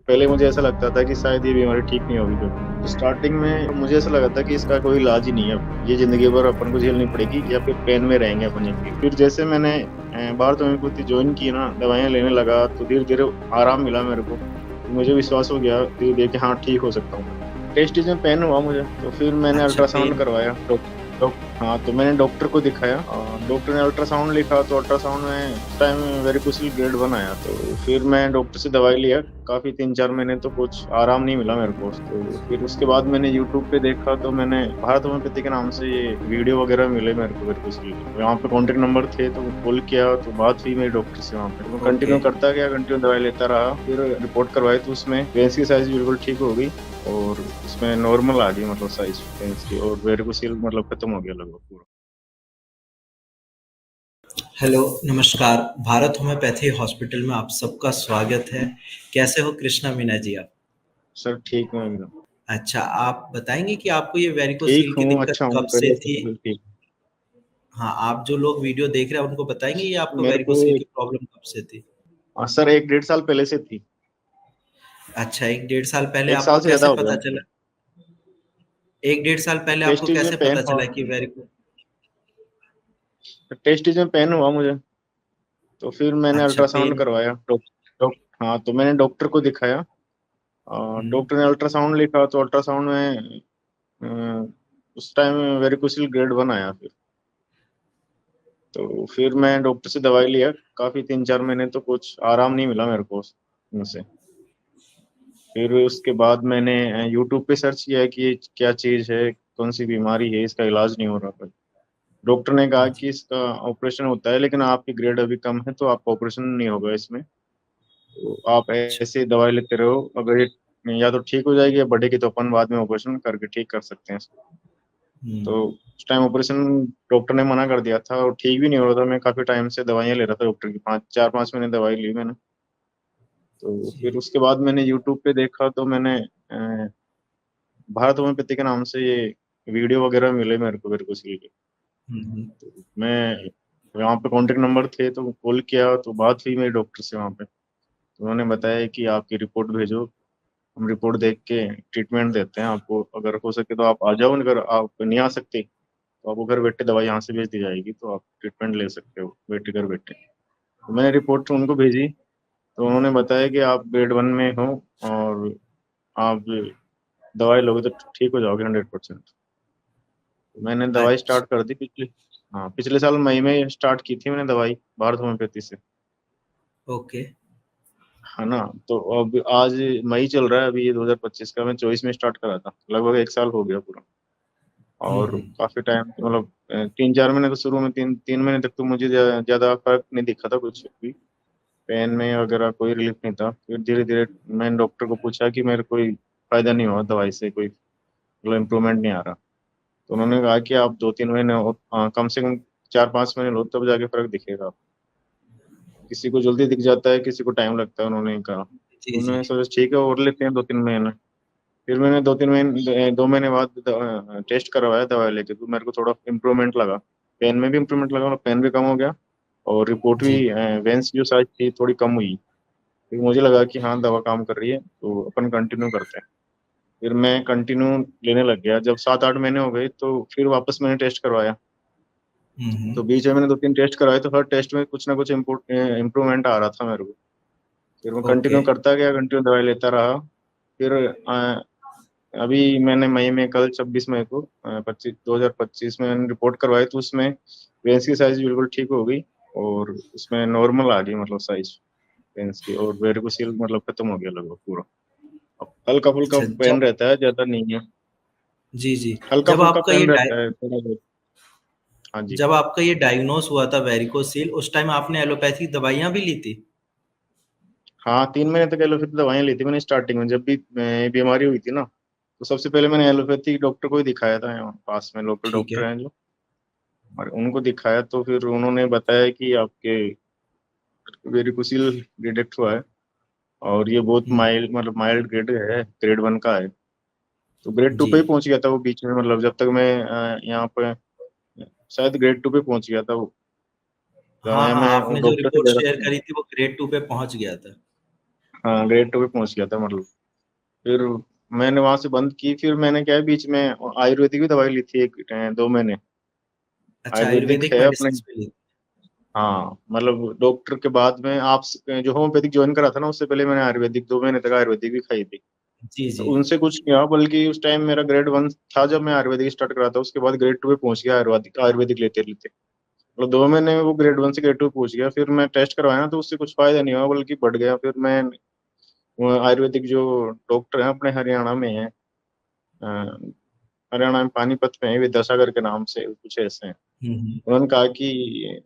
पहले मुझे ऐसा लगता था कि शायद ये बीमारी ठीक नहीं होगी कभी। तो स्टार्टिंग में मुझे ऐसा लगा था कि इसका कोई इलाज ही नहीं है, ये ज़िंदगी भर अपन को झेलनी पड़ेगी या फिर पेन में रहेंगे अपन ज़िंदगी। फिर जैसे मैंने भारत होम्योपैथी जॉइन की ना, दवाइयाँ लेने लगा तो धीरे-धीरे आराम मिला मेरे को। मुझे विश्वास हो गया धीरे-धीरे कि हाँ, ठीक हो सकता हूँ मैं। टेस्टीज में पेन हुआ मुझे, तो फिर मैंने अच्छा, अल्ट्रासाउंड पेन। करवाया। हाँ, तो मैंने डॉक्टर को दिखाया और डॉक्टर ने अल्ट्रासाउंड लिखा, तो अल्ट्रासाउंड में उस टाइम वेरिकोसिल ग्लैंड 1 आया। तो फिर मैं डॉक्टर से दवाई लिया, काफ़ी 3-4 महीने तो कुछ आराम नहीं मिला मेरे को। तो फिर उसके बाद मैंने यूट्यूब पे देखा, तो मैंने भारत होम्योपैथी के नाम से ये वीडियो वगैरह मिले मेरे को वेरिकोसिल के। वहाँ पे कॉन्टैक्ट नंबर थे, तो कॉल किया, तो बात हुई मेरी डॉक्टर से वहाँ पे। तो मैं ओके। कंटिन्यू करता गया, कंटिन्यू दवाई लेता रहा। फिर रिपोर्ट करवाई तो उसमें वेन्स की साइज़ बिल्कुल ठीक हो गई और उसमें नॉर्मल आ गई, मतलब साइज़ वेन्स की, और वेरिकोसिल मतलब खत्म हो गया लगभग पूरा। हेलो, नमस्कार। भारत होम्योपैथी हॉस्पिटल में आप सबका स्वागत है। कैसे हो कृष्णा मीना जी आप? सर ठीक हूँ एकदम। अच्छा, आप बताएँगे कि आपको ये ठीक वेरिकोसील की हूँ, दिक्कत अच्छा हूँ, कब से पहले से थी? तो बिल्कुल ठीक। हाँ, आप जो लोग वीडियो देख रहे हैं उनको बताएँगे ये आपको मेरे को वेरिकोसील की प्रॉब्लम कब से थी? सर 1 डेढ़ साल पहले से थी। अच्छा, 1 डेढ़ साल पहले 1 साल आपको से ज़्यादा कैसे हो गया पता मतलब। चला? 1 डेढ़ साल पहले आपको टेस्टीज में कैसे पेन पता हुआ, चला कि वेरिको टेस्टीज में पेन हुआ मुझे, तो फिर मैंने अच्छा, अल्ट्रासाउंड पेन। करवाया। डॉक हाँ, तो मैंने डॉक्टर को दिखाया। हुँ। डॉक्टर ने अल्ट्रासाउंड लिखा, तो अल्ट्रासाउंड में उस टाइम वेरिकोसिल ग्रेड 1 आया फिर। तो फिर मैं डॉक्टर से दवाई लिया, काफ़ी 3-4 महीने तो कुछ आराम नहीं मिला मेरे को उनसे। फिर उसके बाद मैंने यूट्यूब पे सर्च किया कि ये क्या चीज़ है, कौन-सी बीमारी है, इसका इलाज नहीं हो रहा कोई। डॉक्टर ने कहा जी, कि इसका ऑपरेशन होता है, लेकिन आपकी ग्रेड अभी कम है, तो आपका ऑपरेशन नहीं होगा इसमें। तो आप अच्छा। ऐसे ही दवाई लेते रहो, अगर ये या तो ठीक हो जाएगी या बढ़ेगी तो अपन बाद में ऑपरेशन करके ठीक कर सकते हैं इसको। तो हुँ, उस टाइम ऑपरेशन डॉक्टर ने मना कर दिया था और ठीक भी नहीं हो रहा था। मैं काफ़ी टाइम से दवाइयाँ ले रहा था डॉक्टर की, 5 4-5 महीने दवाई ली मैंने। तो फिर जी। उसके बाद मैंने यूट्यूब पे देखा, तो मैंने भारत होम्योपैथी के नाम से ये वीडियो वगैरह मिले मेरे को वेरिकोसिल के। हुँ, हुँ। मैं वहाँ पे कॉन्टैक्ट नंबर थे, तो कॉल किया, तो बात हुई मेरी डॉक्टर से वहाँ पे। तो उन्होंने बताया कि आपकी रिपोर्ट भेजो, हम रिपोर्ट देख के ट्रीटमेंट देते हैं आपको। अगर हो सके तो आप आ जाओ, अगर आप नहीं आ सकते तो आपको घर बैठे दवाई यहाँ से भेज दी जाएगी, तो आप ट्रीटमेंट ले सकते हो बैठे घर बैठे। तो मैंने रिपोर्ट उनको भेजी, तो उन्होंने बताया कि आप ग्रेड 1 में हो और आप दवाई लोगे तो ठीक हो जाओगे 100%। मैंने दवाई अच्छ स्टार्ट कर दी पिछले साल मई में स्टार्ट की थी मैंने दवाई भारत होम्योपैथी से, ओके। है ना? तो अब आज मई चल रहा है, अभी ये 2025 का, मैं 24 में स्टार्ट करा था। लगभग 1 साल हो गया पूरा। हुँ, और हुँ। काफ़ी टाइम मतलब 3-4 महीने तो शुरू में 3 महीने तक तो मुझे ज़्यादा फ़र्क नहीं दिखा था कुछ भी। पेन में वगैरह कोई रिलीफ़ नहीं था। फिर धीरे-धीरे मैंने डॉक्टर को पूछा कि मेरे कोई फ़ायदा नहीं हुआ दवाई से, कोई मतलब इम्प्रूवमेंट नहीं आ रहा। तो उन्होंने कहा कि आप 2-3 महीने और कम से कम 4-5 महीने लो, तब जाके फ़र्क दिखेगा आपको। किसी को जल्दी दिख जाता है, किसी को टाइम लगता है, उन्होंने कहा। जी, तो जी। मैंने सोचा ठीक है, और लेते हैं 2-3 महीने। फिर मैंने 2-3 महीने 2 महीने बाद टेस्ट करवाया दवाई लेके, तो मेरे को थोड़ा इम्प्रूवमेंट लगा। पेन में भी इम्प्रूवमेंट लगा, और पेन भी कम हो गया और रिपोर्ट भी जी। वेन्स की जो साइज़ थी थोड़ी कम हुई। फिर मुझे लगा कि हाँ, दवा काम कर रही है, तो अपन कंटिन्यू करते हैं। फिर मैं कंटिन्यू लेने लग गया। जब 7-8 महीने हो गए, तो फिर वापस मैंने टेस्ट करवाया। हुँ, तो हुँ। बीच में मैंने 2-3 टेस्ट करवाए, तो हर टेस्ट में कुछ ना कुछ इम्प्रूवमेंट आ रहा था मेरे को। फिर मैं ओके। कंटिन्यू करता गया, कंटिन्यू दवाई लेता रहा। फिर अभी मैंने मई में, कल 26 मई को 2025 में मैंने रिपोर्ट करवाई, तो उसमें वेन्स की साइज़ बिल्कुल ठीक हो गई और उसमें नॉर्मल आ गई, मतलब साइज़ वेन्स की, और वेरिकोसिल मतलब खत्म हो गया लगभग पूरा। अब हल्का-फुल्का अच्छा, पेन रहता है, ज़्यादा नहीं है। जी, जी। हल्का-फुल्का पेन रहता है थोड़ा बहुत। हाँ जी। जब आपका ये डायग्नोज़ हुआ था वेरिकोसील, उस टाइम आपने एलोपैथिक दवाइयाँ भी ली थी? हाँ, 3 महीने तक एलोपैथी दवाइयाँ ली थी मैंने स्टार्टिंग में, जब भी बीमारी हुई थी ना, तो सबसे पहले मैंने एलोपैथी डॉक्टर को ही दिखाया था, यहाँ पास में लोकल ठीक डॉक्टर है। हैं जो, और उनको दिखाया, तो फिर उन्होंने बताया कि आपके वेरिकोसिल डिटेक्ट हुआ है और ये बहुत हुँ, माइल्ड, मतलब माइल्ड ग्रेड है, ग्रेड 1 का है। तो ग्रेड 2 जी। पे ही पहुँच गया था वो बीच में, मतलब जब तक मैं यहाँ पे शायद ग्रेड 2 पे पहुँच गया था वो। हाँ, दवाइयाँ हाँ, मैं आपने जो डॉक्टर से रिपोर्ट ले रहा शेयर था। करी थी वो ग्रेड 2 पे पहुँच गया था। हाँ ग्रेड 2 पे पहुंच गया था मतलब। फिर मैंने वहां से बंद की, फिर मैंने क्या है बीच में आयुर्वेदिक भी दवाई ली थी 2 महीने। अच्छा, आयुर्वेदिक आयुर्वेदिक है अपने। मेडिसिन्स भी ली। हाँ मतलब डॉक्टर के बाद में आप जो होम्योपैथिक ज्वाइन करा था ना, उससे पहले मैंने आयुर्वेदिक 2 महीने तक आयुर्वेदिक भी खाई थी। जी, तो जी। उनसे कुछ नहीं हुआ, बल्कि उस टाइम मेरा ग्रेड 1 था जब मैं आयुर्वेदिक स्टार्ट करा था, उसके बाद ग्रेड 2 पे पहुंच गया आयुर्वेदिक आयुर्वेदिक लेते लेते। मतलब 2 महीने में वो ग्रेड 1 से ग्रेड 2 पहुंच गया। फिर मैं टेस्ट करवाया ना, तो उससे कुछ फायदा नहीं हुआ, बल्कि बढ़ गया। फिर मैं वो आयुर्वेदिक जो डॉक्टर हैं अपने हरियाणा में है, हरियाणा में पानीपत में है, विद्यासागर के नाम से कुछ ऐसे हैं। हुँ, हुँ। उन्होंने कहा कि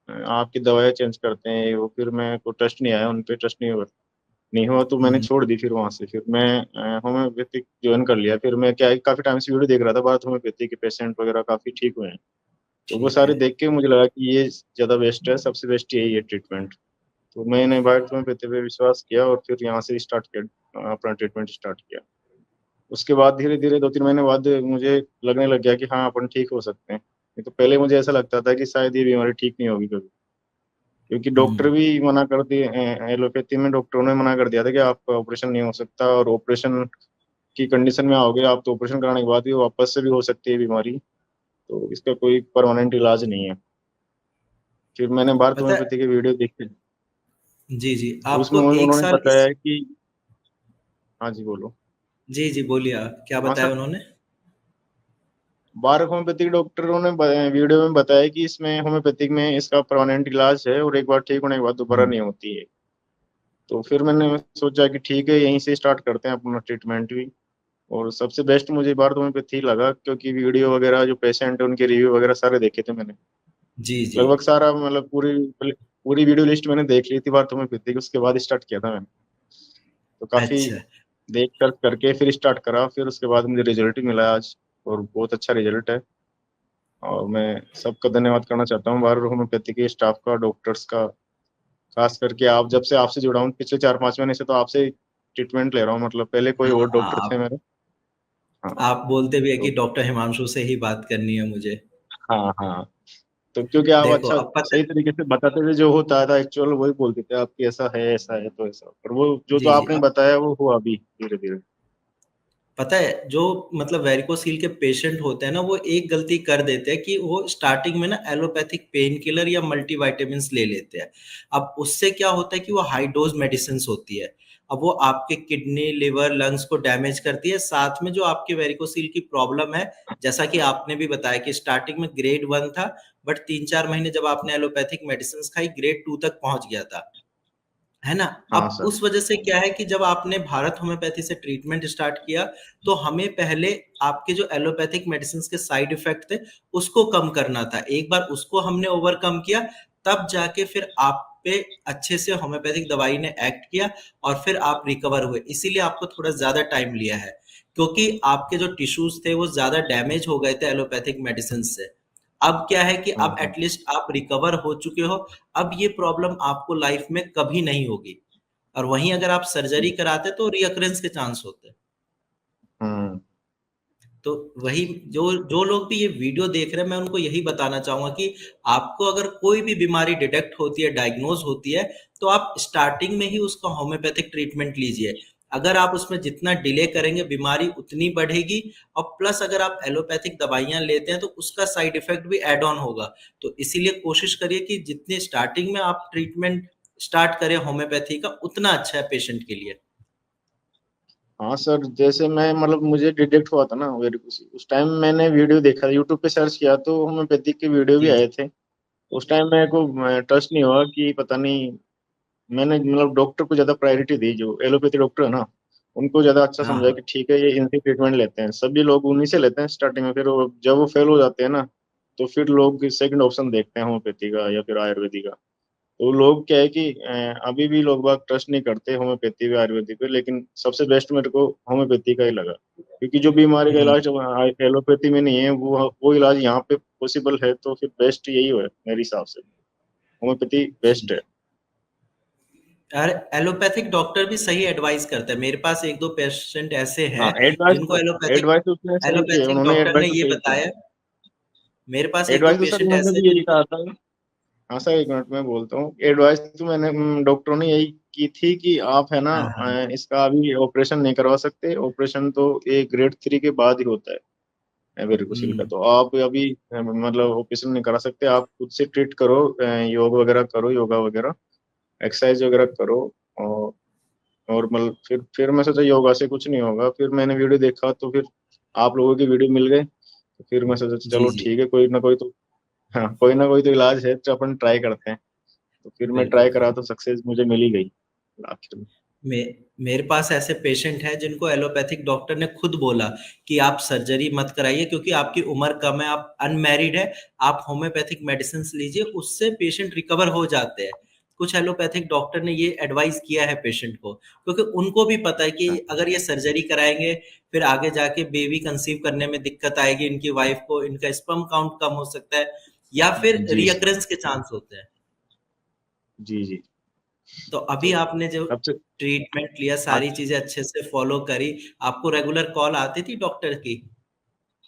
आपकी दवाएं चेंज करते हैं ये वो। फिर मैं को ट्रस्ट नहीं आया उन पे, ट्रस्ट नहीं हुआ तो हुँ, मैंने हुँ। छोड़ दी। फिर वहां से फिर मैं होम्योपैथिक ज्वाइन कर लिया। फिर मैं क्या है, काफी टाइम से वीडियो देख रहा था, भारत होम्योपैथी के पेशेंट वगैरह काफी ठीक हुए हैं। तो वो ठीक सारे है। देख के मुझे लगा कि ये ज्यादा बेस्ट है, सबसे बेस्ट यही है ट्रीटमेंट। तो मैंने भारत होम्योपैथी पे विश्वास किया और फिर यहाँ से स्टार्ट किया, अपना ट्रीटमेंट स्टार्ट किया। उसके बाद धीरे धीरे 2-3 महीने बाद मुझे लगने लग गया कि हाँ अपन ठीक हो सकते हैं। नहीं तो पहले मुझे ऐसा लगता था कि शायद ये बीमारी ठीक नहीं होगी कभी, क्योंकि डॉक्टर हुँ। भी मना कर दिए। एलोपैथी में डॉक्टरों ने मना कर दिया था कि आपका ऑपरेशन नहीं हो सकता, और ऑपरेशन की कंडीशन में आओगे आप तो ऑपरेशन कराने के बाद भी वापस से भी हो सकती है बीमारी। तो इसका कोई परमानेंट इलाज नहीं है। फिर मैंने भारत पता है। होम्योपैथी की वीडियो देखी, जी, जी। तो उसमें आपको 1 उन्होंने साल बताया इस है कि, हाँ जी बोलो। जी, जी, बोलिए आप, क्या हाँ बताया सर, उन्होंने? भारत होम्योपैथिक डॉक्टरों ने वीडियो में बताया कि इसमें होम्योपैथिक में इसका परमानेंट इलाज है, और एक बार ठीक होने के बाद दोबारा हुँ। नहीं होती है। तो फिर मैंने सोचा कि ठीक है यहीं से स्टार्ट करते हैं अपना ट्रीटमेंट भी। और सबसे बेस्ट मुझे भारत होम्योपैथी लगा, क्योंकि वीडियो वगैरह जो पेशेंट है उनके रिव्यू वगैरह सारे देखे थे मैंने। जी, जी। लगभग सारा मतलब पूरी पूरी वीडियो लिस्ट मैंने देख ली थी भारत होम्योपैथी की, उसके बाद स्टार्ट किया था मैंने। तो काफी अच्छा। देख कर करके फिर स्टार्ट करा, फिर उसके बाद मुझे रिजल्ट ही मिला आज, और बहुत अच्छा रिजल्ट है। और मैं सबका धन्यवाद करना चाहता हूँ भारत होम्योपैथी के स्टाफ का, डॉक्टर्स का। खास करके आप, जब से आपसे जुड़ा हूँ पिछले 4-5 महीने से, तो आपसे ट्रीटमेंट ले रहा हूँ। मतलब पहले कोई हाँ, और डॉक्टर हाँ, थे आप मेरे। हाँ। आप बोलते भी हैं कि तो डॉक्टर हिमांशु से ही बात करनी है मुझे। हाँ हाँ, तो क्योंकि आप देखो, अच्छा अब पता सही तरीके से बताते थे, जो होता था एक्चुअल वही बोलते थे आपकी, ऐसा है ऐसा है तो ऐसा, पर वो जो जो जी, जी। आपने बताया वो हुआ अभी धीरे धीरे। पता है, जो मतलब वेरिकोसील के पेशेंट होते हैं ना, वो एक गलती कर देते हैं कि वो स्टार्टिंग में ना एलोपैथिक पेन किलर या मल्टीविटामिन्स ले लेते हैं। अब उससे क्या होता है कि वो हाई डोज मेडिसिन्स होती है। अब वो आपके किडनी, लिवर, लंग्स को डैमेज करती है। साथ में जो आपके वेरिकोसील की प्रॉब्लम है, जैसा कि आपने भी बताया कि स्टार्टिंग में ग्रेड 1 था, बट 3-4 महीने जब आपने एलोपैथिक मेडिसिन्स खाई, ग्रेड 2 तक पहुँच गया था। है ना? हाँ अब सर। उस वजह से क्या है कि जब आपने भारत होम्योपैथी से ट्रीटमेंट स्टार्ट किया, तो हमें पहले आपके जो एलोपैथिक मेडिसिन्स के साइड इफ़ेक्ट थे, उसको कम करना था। एक बार उसको हमने ओवरकम किया, तब जाके फिर आप पे अच्छे से होम्योपैथिक दवाई ने एक्ट किया और फिर आप रिकवर हुए। इसीलिए आपको थोड़ा ज़्यादा टाइम लिया है, क्योंकि आपके जो टिश्यूज़ थे, वो ज़्यादा डैमेज हो गए थे एलोपैथिक मेडिसिन से। अब क्या है कि अब हम्म। एटलीस्ट आप रिकवर हो चुके हो, अब ये प्रॉब्लम आपको लाइफ में कभी नहीं होगी। और वहीं अगर आप सर्जरी हम्म। कराते तो रीअकरेंस के चांस होते। हम्म। तो वही, जो जो लोग भी ये वीडियो देख रहे हैं, मैं उनको यही बताना चाहूँगा कि आपको अगर कोई भी बीमारी डिटेक्ट होती है, डायग्नोज़ होती है, तो आप स्टार्टिंग में ही उसका होम्योपैथिक ट्रीटमेंट लीजिए। अगर आप उसमें जितना डिले करेंगे, बीमारी उतनी बढ़ेगी, और प्लस अगर आप एलोपैथिक दवाइयाँ लेते हैं, तो उसका साइड इफ़ेक्ट भी ऐड ऑन होगा। तो इसीलिए कोशिश करिए कि जितनी स्टार्टिंग में आप ट्रीटमेंट स्टार्ट करें होम्योपैथी का, उतना अच्छा है पेशेंट के लिए। हाँ सर, जैसे मैं मतलब मुझे डिटेक्ट हुआ था ना मेरे को, उस टाइम मैंने वीडियो देखा, यूट्यूब पे सर्च किया तो होम्योपैथिक के वीडियो भी जी, आए थे। उस टाइम मेरे को ट्रस्ट नहीं हुआ कि पता नहीं, मैंने मतलब डॉक्टर को ज्यादा प्रायोरिटी दी, जो एलोपैथी डॉक्टर है ना उनको ज्यादा अच्छा हाँ, समझा हाँ। कि ठीक है ये इनसे ट्रीटमेंट लेते हैं। सभी लोग उन्हीं से लेते हैं स्टार्टिंग में, फिर जब वो फेल हो जाते हैं ना, तो फिर लोग सेकंड ऑप्शन देखते हैं होम्योपैथी का या फिर आयुर्वेदिक का। तो लोग क्या है कि अभी भी लोग बाग ट्रस्ट नहीं करते होम्योपैथी पे आयुर्वेदिक पे, लेकिन सबसे बेस्ट मेरे को होम्योपैथी का ही लगा, क्योंकि जो बीमारी का हुँ। इलाज एलोपैथी में नहीं है, वो इलाज यहाँ पे पॉसिबल है। तो फिर बेस्ट यही है मेरे हिसाब से, होम्योपैथी बेस्ट है। यार, एलोपैथिक डॉक्टर भी सही एडवाइस करते हैं। मेरे पास 1-2 पेशेंट ऐसे हाँ हैं एडवाइस जिनको तो, एलोपैथिक एडवाइस तो उसने सही की है, एलोपैथिक उन्होंने डॉक्टर एडवाइस ने तो ये सही की है। बताया। मेरे पास 1-2 एडवाइस तो सर पेशेंट उन्होंने ऐसे भी हैं यही जिनको कहा था। हाँ सर, एक मिनट में बोलता हूँ। एडवाइस तो मैंने डॉक्टरों ने यही की थी कि आप है ना, हाँ, हाँ। इसका अभी ऑपरेशन नहीं करवा सकते। ऑपरेशन तो ये ग्रेड 3 के बाद ही होता है वेरिकोसिल का। हुँ। तो आप अभी मतलब ऑपरेशन नहीं करा सकते। आप खुद से ट्रीट करो, योग वगैरह करो, योगा वगैरह, एक्सरसाइज वगैरह करो। और और मतलब फिर मैं सोचा योगा से कुछ नहीं होगा। फिर मैंने वीडियो देखा तो फिर आप लोगों की वीडियो मिल गए। तो फिर मैं सोचा जी, चलो जी। ठीक है, कोई ना कोई तो, हाँ कोई ना कोई तो इलाज है, तो अपन ट्राई करते हैं। तो फिर मैं ट्राई बिल्कुल, करा तो बिल्कुल। सक्सेस मुझे मिल ही गई आखिर में। मे मेरे पास ऐसे पेशेंट हैं जिनको एलोपैथिक डॉक्टर ने खुद बोला कि आप सर्जरी मत कराइए क्योंकि आपकी उम्र कम है, आप अनमैरिड है, आप होम्योपैथिक मेडिसिन्स लीजिए, उससे पेशेंट रिकवर हो जाते हैं। कुछ एलोपैथिक डॉक्टर ने ये एडवाइस किया है पेशेंट को, क्योंकि उनको भी पता है कि हाँ अगर ये सर्जरी कराएँगे, फिर आगे जाके बेबी कंसीव करने में दिक्कत आएगी इनकी वाइफ को, इनका स्पर्म काउंट कम हो सकता है या फिर जी रीअकरेंस के चांस होते हैं। जी जी। तो अभी तो आपने जो सबसे, ट्रीटमेंट लिया, हाँ सारी चीज़ें अच्छे से फ़ॉलो करी, आपको रेगुलर कॉल आती थी डॉक्टर की?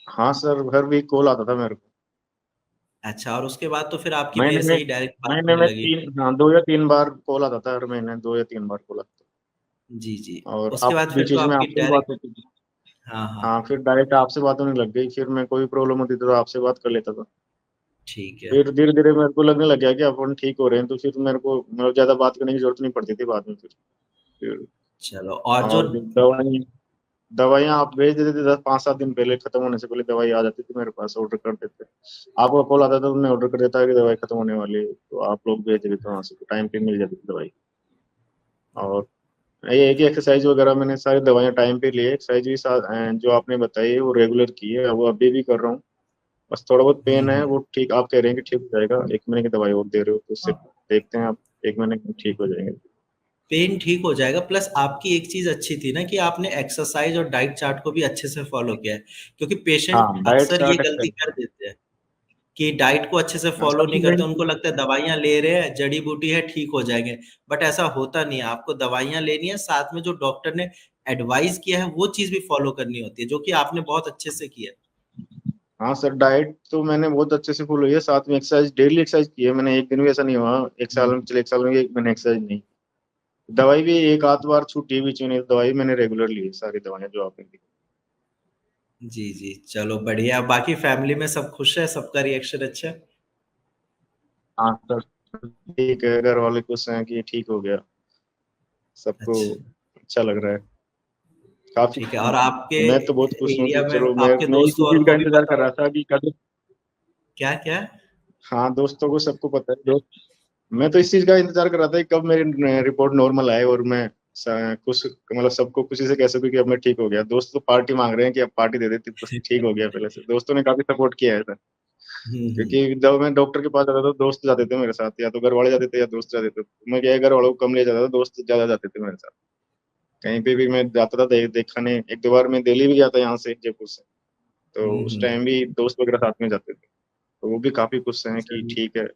हाँ सर, हर वीक कॉल आता था मेरे को। अच्छा और उसके बाद तो फिर आपकी महीने मेरे में से ही डायरेक्ट बात महीने होने में लगी। 3, हाँ 2 या 3 बार कॉल आता था। हर महीने 2 या 3 बार कॉल आता था। जी, जी। और उसके आप बाद फिर बीच तो बीच में आपकी आपसे भी बात डायरेक्ट होती थी। हाँ, हाँ, हाँ फिर डायरेक्ट आपसे बात होने लग गई। फिर मैं कोई प्रॉब्लम होती थी तो आपसे बात कर लेता था। ठीक है। फिर धीरे धीरे मेरे को लगने लग गया कि अपन ठीक हो रहे हैं। तो फिर मेरे को मतलब ज्यादा बात करने की जरूरत नहीं पड़ती थी बाद में फिर चलो और जो और जो दवाइयाँ आप भेज देते थे 10, 5, 7 दिन पहले, खत्म होने से पहले दवाई आ जाती थी मेरे पास, ऑर्डर कर देते। आपका कॉल आता था तो मैं ऑर्डर कर देता कि दवाई खत्म होने वाली है, तो आप लोग भेज देते वहां से, तो टाइम पे मिल जाती थी दवाई। और ये है कि एक्सरसाइज वगैरह मैंने सारी दवाइयाँ टाइम पे ली है। एक्सरसाइज भी जो आपने बताई है वो रेगुलर की है, वो अभी भी कर रहा हूँ। बस थोड़ा बहुत हुँ, पेन है, हुँ। वो ठीक, आप कह रहे हैं कि ठीक हो जाएगा। 1 महीने की दवाई और दे रहे हो तो उससे हाँ। देखते हैं आप, 1 महीने में ठीक हो जाएंगे। पेन ठीक हो जाएगा प्लस आपकी एक चीज़ अच्छी थी ना कि आपने एक्सरसाइज़ और डाइट चार्ट को भी अच्छे से फ़ॉलो किया है। क्योंकि पेशेंट हाँ डाइट अक्सर ये चार्ट गलती एक्सरसाइज। कर देते हैं। कि डाइट को अच्छे से हाँ फॉलो सबसे नहीं करते, मेन उनको लगता है दवाइयाँ ले रहे हैं, जड़ी-बूटी है, ठीक हो जाएँगे। बट ऐसा होता नहीं है, आपको दवाइयाँ लेनी है, साथ में जो डॉक्टर ने एडवाइस किया है, वो चीज़ भी फॉलो करनी होती है, जो कि आपने बहुत अच्छे से की है। हाँ सर, डाइट तो मैंने बहुत अच्छे से फॉलो किया। साथ में एक्सरसाइज, डेली एक्सरसाइज की है मैंने। एक दिन भी ऐसा नहीं हुआ एक साल हुँ। में, चले 1 साल में भी एक मैंने एक्सरसाइज नहीं। दवाई भी एक आध बार छूटी है बीच में, नहीं तो दवाई मैंने रेगुलर ली है, सारी दवाइयाँ जो आपने दी। जी, जी, चलो बढ़िया। बाकी फैमिली में सब खुश है, सबका रिएक्शन अच्छा है? हाँ सर, ठीक है, घर वाले खुश हैं कि ठीक हो गया, सबको अच्छा, अच्छा लग रहा है काफी। ठीक है और आपके मैं तो बहुत खुश हूँ एरिया कि में चलो, आपके मैं इसी दोस्तों और चीज का को भी इंतजार पता कर रहा हो? था कि कब। क्या, क्या? हाँ दोस्तों को सबको पता है, दोस्त, मैं तो इस चीज का इंतजार कर रहा था कि कब मेरी रिपोर्ट नॉर्मल आए और मैं खुश, मतलब सबको खुशी से कह सकूं कि अब मैं ठीक हो गया। दोस्त तो पार्टी मांग रहे हैं कि अब पार्टी दे देती तो ठीक हो गया पहले से। दोस्तों ने काफी सपोर्ट किया है सर। हुँ, हुँ। क्योंकि जब मैं डॉक्टर के पास जाता था दोस्त जाते थे मेरे साथ, या तो घर वाले जाते थे या दोस्त जाते थे। मैं क्या है, घर वालों को कम ले जाता था, दोस्त ज्यादा जाते थे मेरे साथ। कहीं पे भी मैं जाता था दिखाने। 1, 2 बार मैं दिल्ली भी गया था यहाँ से, जयपुर से। तो हुँ, उस हुँ। टाइम भी दोस्त वगैरह साथ में जाते थे, तो वो भी काफी खुश हैं कि चलिए, ठीक है,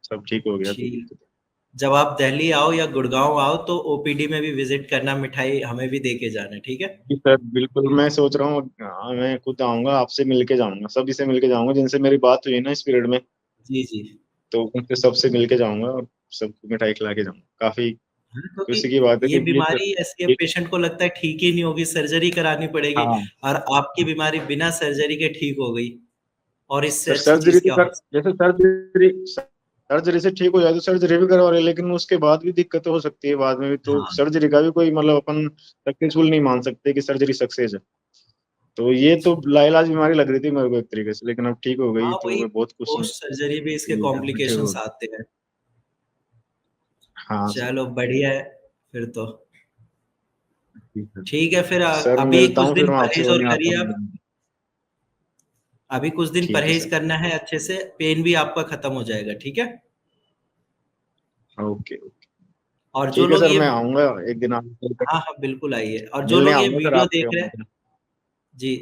सब ठीक हो गया, कोई ठीक। दिक्कत जब आप दिल्ली आओ या गुड़गाँव आओ तो ओपीडी में भी विज़िट करना, मिठाई हमें भी दे के जाना, ठीक है? नहीं। सर बिल्कुल, मैं सोच रहा हूँ, मैं खुद आऊंगा, आपसे मिलके जाऊंगा, सभी से मिलके जाऊंगा जिनसे मेरी बात हुई ना इस पीरियड में। जी, जी। तो उनसे सबसे मिलके जाऊंगा और सबको मिठाई खिला के जाऊंगा। काफी हाँ, क्योंकि खुशी की बात है ये कि बीमारी ऐसी है ये पेशेंट को लगता है ठीक ही नहीं होगी, सर्जरी करानी पड़ेगी हाँ और आपकी बीमारी बिना सर्जरी के ठीक हो गई और इससे सर, अच्छी सर्जरी चीज़ तो क्या कर, हो सकती जैसे सर्जरी से ठीक हो जाए तो सर्जरी भी करवा ले, लेकिन उसके बाद भी दिक्कत हो सकती है बाद में भी। है। तो हाँ, सर्जरी का भी कोई मतलब अपन सक्सेसफुल नहीं मान सकते कि सर्जरी सक्सेस है। तो ये तो लाइलाज बीमारी लग रही थी मेरे को एक तरीके से, लेकिन अब ठीक हो गई हाँ, तो वही मैं बहुत खुश हूँ पोस्ट सर्जरी भी इसके कि अब ठीक हो कॉम्प्लिकेशंस गई। आते हैं। हाँ सर, चलो बढ़िया है फिर तो। ठीक है ठीक है फिर सर, अभी मिलता कुछ हूँ फिर दिन मैं आपसे, परहेज़ और और नहीं आता करिए हूँ आप। मिलने। अभी कुछ दिन ठीक है परहेज़ सर। करना है अच्छे से, पेन भी आपका खत्म हो जाएगा, ठीक है? Okay okay. और जो ठीक है लोग सर, ये मैं आऊंगा एक दिन आपके, हाँ, हाँ, बिल्कुल आइए और जो मिलने लोग ये आऊंगा सर वीडियो आपके देख रहे हैं वहाँ। जी,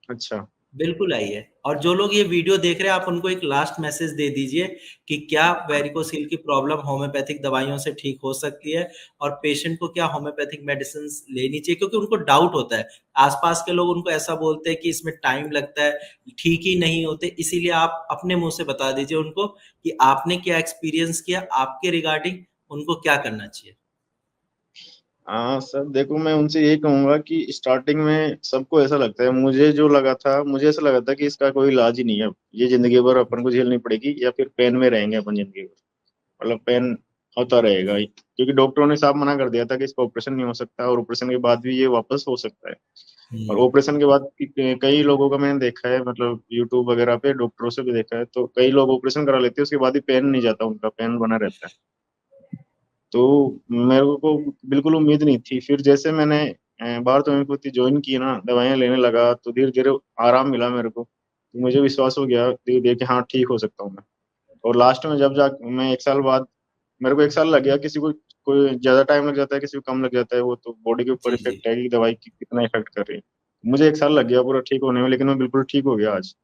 अच्छा, बिल्कुल आई है। और जो लोग ये वीडियो देख रहे हैं, आप उनको एक लास्ट मैसेज दे दीजिए कि क्या वेरिकोसील की प्रॉब्लम होम्योपैथिक दवाइयों से ठीक हो सकती है, और पेशेंट को क्या होम्योपैथिक मेडिसिन लेनी चाहिए, क्योंकि उनको डाउट होता है। आसपास के लोग उनको ऐसा बोलते हैं कि इसमें टाइम लगता है, ठीक ही नहीं होते। इसीलिए आप अपने मुंह से बता दीजिए उनको कि आपने क्या एक्सपीरियंस किया, आपके रिगार्डिंग उनको क्या करना चाहिए। हाँ सर, देखो मैं उनसे यही कहूंगा कि स्टार्टिंग में सबको ऐसा लगता है, मुझे जो लगा था, मुझे ऐसा लगा था कि इसका कोई इलाज ही नहीं है, ये जिंदगी भर अपन को झेलनी पड़ेगी या फिर पेन में रहेंगे अपन जिंदगी भर, मतलब पेन होता रहेगा ही। क्योंकि डॉक्टरों ने साफ मना कर दिया था कि इसका ऑपरेशन नहीं हो सकता, और ऑपरेशन के बाद भी ये वापस हो सकता है। और हम्म। ऑपरेशन के बाद कई लोगों का मैंने देखा है, मतलब यूट्यूब वगैरह पे डॉक्टरों से भी देखा है, तो कई लोग ऑपरेशन करा लेते हैं, उसके बाद भी पेन नहीं जाता, उनका पेन बना रहता है। तो मेरे को बिल्कुल उम्मीद नहीं थी। फिर जैसे मैंने भारत होम्योपैथी ज्वाइन की ना, दवाइयाँ लेने लगा, तो धीरे धीरे आराम मिला मेरे को, तो मुझे विश्वास हो गया धीरे धीरे कि हाँ ठीक हो सकता हूँ मैं। और लास्ट में जब जा मैं 1 साल बाद, मेरे को 1 साल लग गया, किसी को कोई ज्यादा टाइम लग जाता है, किसी को कम लग जाता है, वो तो बॉडी के ऊपर जी, जी। इफेक्ट है कि दवाई कितना इफेक्ट कर रही है। मुझे 1 साल लग गया पूरा ठीक होने में, लेकिन मैं बिल्कुल ठीक हो गया आज।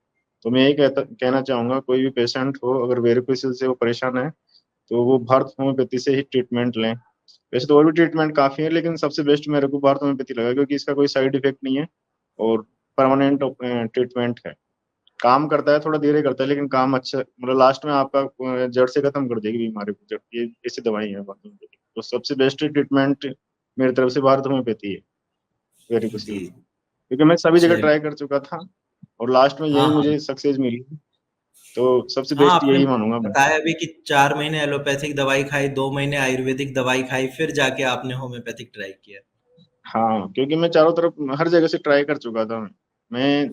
तो मैं यही कहना चाहूंगा, कोई भी पेशेंट हो अगर वेरिकोसिल से वो परेशान है, तो वो भारत होम्योपैथी से ही ट्रीटमेंट लें। वैसे तो और भी ट्रीटमेंट काफी है, लेकिन सबसे बेस्ट मेरे को भारत होम्योपैथी लगा, क्योंकि इसका कोई साइड इफेक्ट नहीं है, और परमानेंट ट्रीटमेंट है। काम करता है, थोड़ा धीरे करता है, लेकिन काम अच्छा, मतलब लास्ट में आपका जड़ से खत्म कर देगी बीमारी को, जड़ ये ऐसी दवाई है भारत होम्योपैथी। तो सबसे बेस्ट ट्रीटमेंट मेरी तरफ से भारत होम्योपैथी है वेरिकोसिल जी। की। क्योंकि मैं सभी जगह चलिए। ट्राई कर चुका था, और लास्ट में हाँ, यही हाँ। मुझे सक्सेस मिली। तो सबसे हाँ, बेस्ट आपने यही मानूंगा मैं। बताया भी कि 4 महीने एलोपैथिक दवाई खाई, 2 महीने आयुर्वेदिक दवाई खाई, फिर जाके आपने होम्योपैथिक ट्राई किया। हाँ, क्योंकि मैं चारों तरफ हर जगह से ट्राई कर चुका था। मैं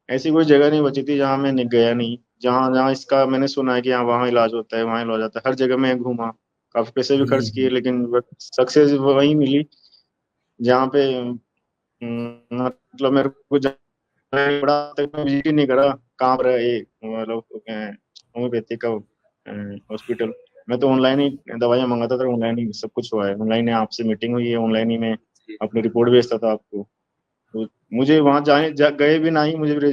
ऐसी कोई जगह नहीं बची थी जहाँ मैं गया नहीं, जहाँ जहाँ इसका मैंने सुना है कि हाँ वहाँ इलाज होता है, वहाँ इलाज होता है, हर जगह मैं घूमा, काफी पैसे भी हुँ, खर्च किए, हुँ। लेकिन सक्सेस वही मिली जहाँ पे मतलब मेरे को बड़ा तक मैं विजिट ही नहीं करा। कहाँ पर है ये, मतलब होम्योपैथी का हॉस्पिटल। मैं तो ऑनलाइन ही दवाइयाँ मंगाता था, ऑनलाइन ही सब कुछ हुआ है, ऑनलाइन ही आपसे मीटिंग हुई है, ऑनलाइन ही मैं जी। अपनी रिपोर्ट भेजता था आपको। तो मुझे वहां गए भी नहीं, मुझे भी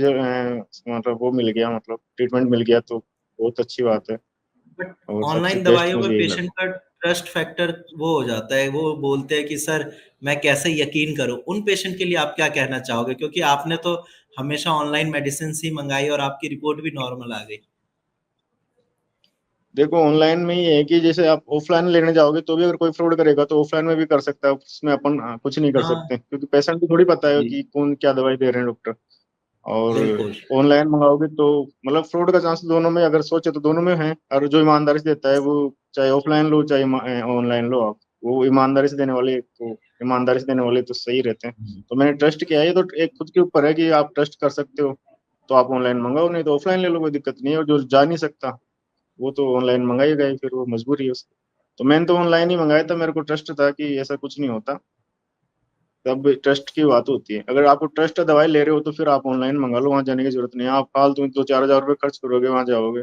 मतलब वो मिल गया, मतलब ट्रीटमेंट मिल गया, तो बहुत अच्छी बात है। बट और सबसे ऑनलाइन बेस्ट दवाइयों में मुझे यही पेशेंट लगा। का ट्रस्ट फैक्टर वो हो जाता है, वो बोलते हैं कि सर मैं कैसे यकीन करूँ? उन पेशेंट के लिए आप क्या कहना चाहोगे? क्योंकि आपने तो हमेशा ऑनलाइन मेडिसिन्स ही मँगाई और आपकी रिपोर्ट भी नॉर्मल आ गई। देखो ऑनलाइन में ये है कि जैसे आप ऑफलाइन लेने जाओगे तो भी अगर कोई फ्रॉड करेगा तो ऑफलाइन में भी कर सकता है, उसमें अपन कुछ नहीं कर हाँ, सकते, क्योंकि पेशेंट को थोड़ी पता है जी, कि कौन क्या दवाई दे रहे हैं डॉक्टर। और बिल्कुल। ऑनलाइन मंगाओगे तो मतलब फ्रॉड का चांस दोनों में, अगर सोचे तो दोनों में है। और जो ईमानदारी से देता है वो, चाहे ऑफलाइन लो चाहे ऑनलाइन लो आप, वो ईमानदारी से देने वाले तो, ईमानदारी से देने वाले तो सही रहते हैं। हुँ। तो मैंने ट्रस्ट किया है, ये तो एक खुद के ऊपर है कि आप ट्रस्ट कर सकते हो तो आप ऑनलाइन मंगाओ, नहीं तो ऑफलाइन ले लो, कोई दिक्कत नहीं है। और जो जा नहीं सकता वो तो ऑनलाइन मंगाएगा ही, फिर वो मजबूरी है उसकी। तो मैंने तो ऑनलाइन ही मंगाया था, मेरे को ट्रस्ट था कि ऐसा कुछ नहीं होता। तब ट्रस्ट की बात होती है, अगर आपको ट्रस्ट है, दवाई ले रहे हो, तो फिर आप ऑनलाइन मंगा लो, वहां जाने की जरूरत नहीं है। आप फालतू में 2-4 हजार रुपये खर्च करोगे वहां जाओगे,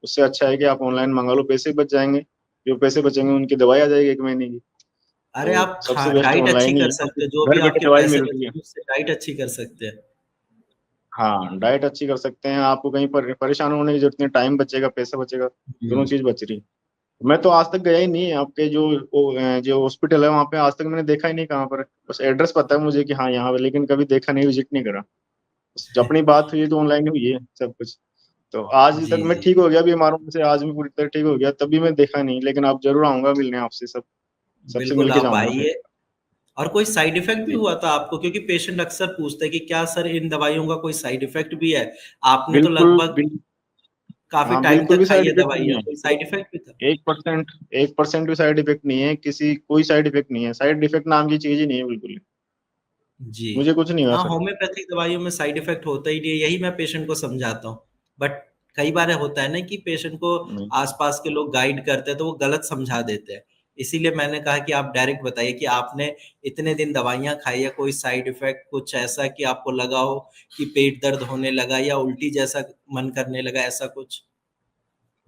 उससे अच्छा है कि आप ऑनलाइन मंगा लो, पैसे बच जाएंगे। जो पैसे बचेंगे उनकी दवाई आ जाएगी 1 महीने की। अरे तो आप खा सबसे बेस्ट डाइट अच्छी ऑनलाइन ही कर है, सकते क्योंकि हो, जो भी घर बैठे आपके दवाई पैसे मिल रही है। बचेंगे उससे डाइट अच्छी कर सकते हैं। हाँ, डाइट अच्छी कर सकते हैं, आपको कहीं पर परेशान होने की जरूरत नहीं, टाइम बचेगा, पैसा बचेगा, दोनों हुँ। चीज बच रही है। मैं तो आज तक गया ही नहीं, आपके जो हॉस्पिटल है वहाँ पे आज तक मैंने देखा ही नहीं कहाँ पर है। बस एड्रेस पता है मुझे कि हाँ यहाँ पे, लेकिन कभी देखा नहीं, विजिट नहीं करा। बस जब अपनी बात हुई तो ऑनलाइन हुई है सब कुछ। तो आज तक जी, मैं जी। ठीक हो गया बीमारों से, आज मैं पूरी तरह ठीक हो गया, तभी मैं देखा नहीं, लेकिन आप जरूर आऊंगा मिलने आपसे, सब सबसे बिल्कुल मिल के आप जाऊंगा मैं। आइए। और कोई साइड इफ़ेक्ट भी जी, हुआ था आपको? क्योंकि पेशेंट अक्सर पूछते हैं कि क्या सर इन दवाइयों का कोई साइड इफ़ेक्ट भी है? आपने तो बिल्कुल लगभग काफ़ी हाँ, टाइम बिल्कुल तक भी खाई साइड है इफेक्ट नहीं दवाइयाँ, है। कोई साइड इफ़ेक्ट भी था? 1%, 1% भी साइड इफेक्ट नहीं है, किसी कोई साइड इफेक्ट नहीं है, साइड इफेक्ट नाम की चीज ही नहीं है बिल्कुल। जी। मुझे कुछ नहीं हुआ हाँ, सर। होम्योपैथिक दवाइयों में साइड इफ़ेक्ट होता ही नहीं है, यही मैं पेशेंट को समझाता हूँ। बट कई बार होता है ना कि पेशेंट को नहीं, आस-पास के लोग गाइड करते हैं, तो वो गलत समझा देते हैं। इसीलिए मैंने कहा कि आप डायरेक्ट बताइए कि आपने इतने दिन दवाइयाँ खाई है, कोई साइड इफ़ेक्ट कुछ ऐसा कि आपको लगा हो कि पेट दर्द होने लगा या उल्टी जैसा मन करने लगा, ऐसा कुछ?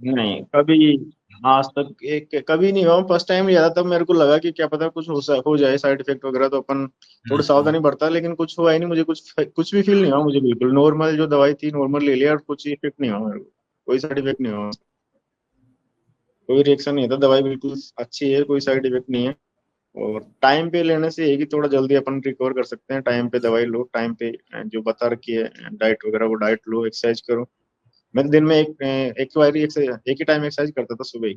नहीं कभी आज तक एक कभी नहीं हुआ, फर्स्ट टाइम लिया था तब मेरे को लगा कि क्या पता कुछ हो जाए साइड इफेक्ट वगैरह, तो अपन थोड़ी हाँ, सावधानी बरता, लेकिन कुछ हुआ ही नहीं मुझे, कुछ भी फील नहीं हुआ मुझे, बिल्कुल नॉर्मल जो दवाई थी नॉर्मल ले लिया और कुछ इफेक्ट नहीं हुआ मेरे को, कोई साइड इफेक्ट नहीं हुआ, कोई रिएक्शन नहीं था, दवाई बिल्कुल अच्छी है, कोई साइड इफेक्ट नहीं है। और टाइम पे लेने से ये कि थोड़ा जल्दी अपन रिकवर कर सकते हैं, टाइम पे दवाई लो, टाइम पे जो बता रखी है डाइट वगैरह वो डाइट लो, एक्सरसाइज करो। मैं दिन में एक बार ही एक ही टाइम एक्सरसाइज करता था सुबह ही।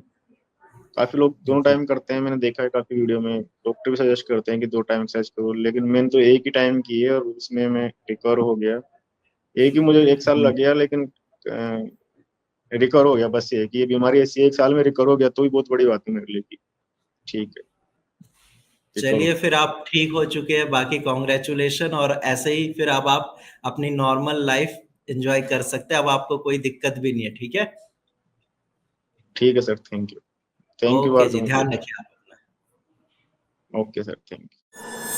काफी लोग दोनों जी, टाइम करते हैं, मैंने देखा है काफी वीडियो में, डॉक्टर भी सजेस्ट करते हैं कि 2 टाइम एक्सरसाइज करो, लेकिन मैंने तो एक ही टाइम की है और उसमें मैं रिकवर हो गया। एक ही मुझे 1 साल जी। लग गया, लेकिन रिकवर हो गया, बस ये है कि ये बीमारी ऐसी 1 साल में रिकवर हो गया तो ही बहुत बड़ी बात है मेरे लिए कि ठीक है, रिकवर चलिए हो। फिर आप ठीक हो चुके हैं, बाकी कॉन्ग्रेचुलेशन, और ऐसे ही फिर अब आप अपनी नॉर्मल लाइफ एंजॉय कर सकते हैं, अब आपको कोई दिक्कत भी नहीं है, ठीक है? ठीक है sir, thank you, thank you okay बात जी, दूंगा। ध्यान रखिए आप अपना। Okay sir, thank you.